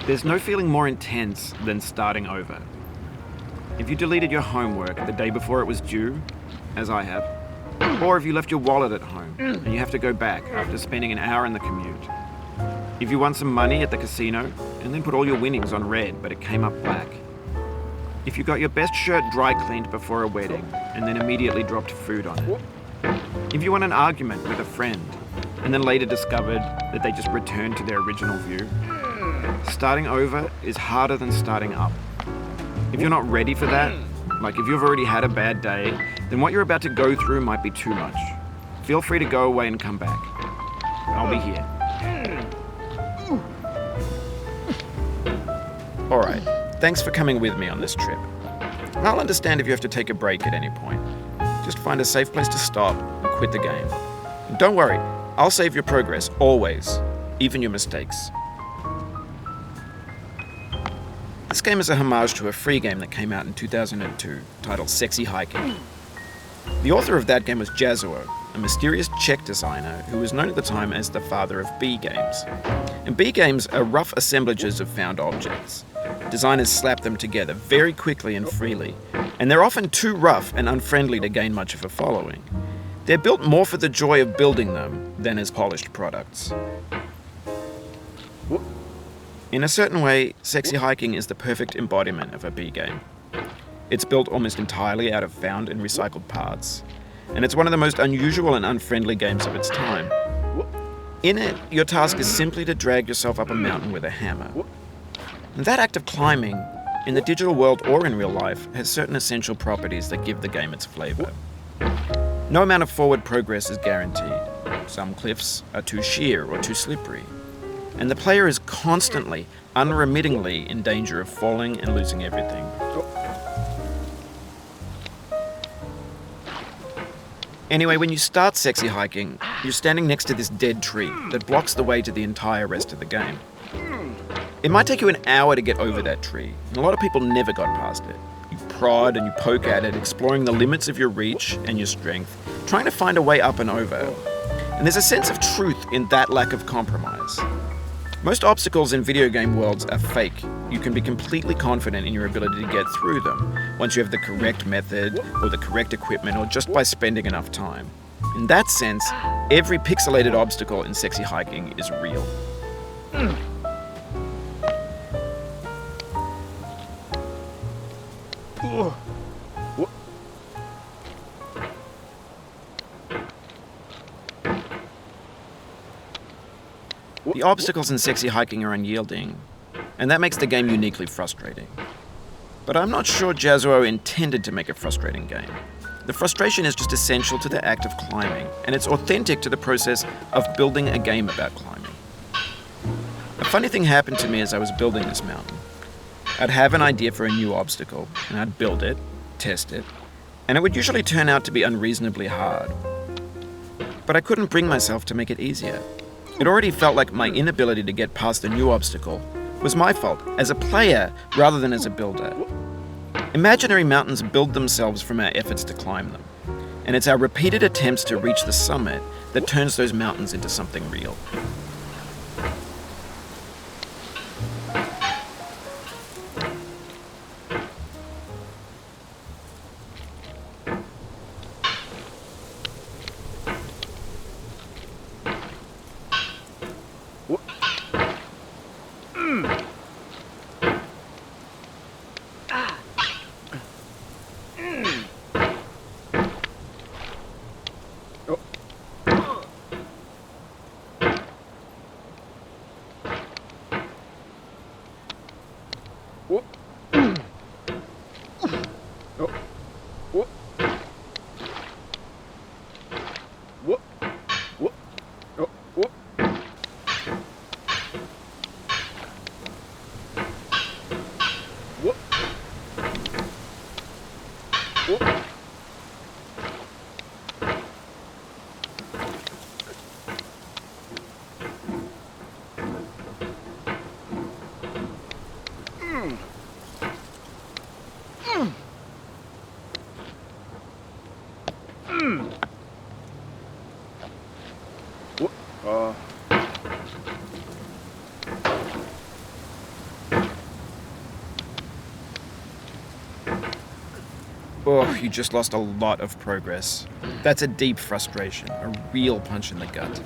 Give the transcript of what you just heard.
There's no feeling more intense than starting over. If you deleted your homework the day before it was due, as I have, or if you left your wallet at home and you have to go back after spending an hour in the commute. If you won some money at the casino and then put all your winnings on red but it came up black. If you got your best shirt dry cleaned before a wedding and then immediately dropped food on it. If you won an argument with a friend and then later discovered that they just returned to their original view. Starting over is harder than starting up. If you're not ready for that, like if you've already had a bad day, then what you're about to go through might be too much. Feel free to go away and come back. I'll be here. Alright, thanks for coming with me on this trip. I'll understand if you have to take a break at any point. Just find a safe place to stop and quit the game. And don't worry, I'll save your progress, always, even your mistakes. This game is a homage to a free game that came out in 2002, titled Sexy Hiking. The author of that game was Jazuo, a mysterious Czech designer who was known at the time as the father of B games. And B games are rough assemblages of found objects. Designers slap them together very quickly and freely, and they're often too rough and unfriendly to gain much of a following. They're built more for the joy of building them than as polished products. In a certain way, Sexy Hiking is the perfect embodiment of a B game. It's built almost entirely out of found and recycled parts, and it's one of the most unusual and unfriendly games of its time. In it, your task is simply to drag yourself up a mountain with a hammer. And that act of climbing, in the digital world or in real life, has certain essential properties that give the game its flavor. No amount of forward progress is guaranteed. Some cliffs are too sheer or too slippery. And the player is constantly, unremittingly in danger of falling and losing everything. Anyway, when you start Sexy Hiking, you're standing next to this dead tree that blocks the way to the entire rest of the game. It might take you an hour to get over that tree, and a lot of people never got past it. You prod and you poke at it, exploring the limits of your reach and your strength, trying to find a way up and over. And there's a sense of truth in that lack of compromise. Most obstacles in video game worlds are fake. You can be completely confident in your ability to get through them once you have the correct method or the correct equipment or just by spending enough time. In that sense, every pixelated obstacle in Sexy Hiking is real. The obstacles in Sexy Hiking are unyielding, and that makes the game uniquely frustrating. But I'm not sure Jazuo intended to make a frustrating game. The frustration is just essential to the act of climbing, and it's authentic to the process of building a game about climbing. A funny thing happened to me as I was building this mountain. I'd have an idea for a new obstacle, and I'd build it, test it, and it would usually turn out to be unreasonably hard. But I couldn't bring myself to make it easier. It already felt like my inability to get past the new obstacle was my fault as a player rather than as a builder. Imaginary mountains build themselves from our efforts to climb them, and it's our repeated attempts to reach the summit that turns those mountains into something real. Oh, you just lost a lot of progress. That's a deep frustration, a real punch in the gut.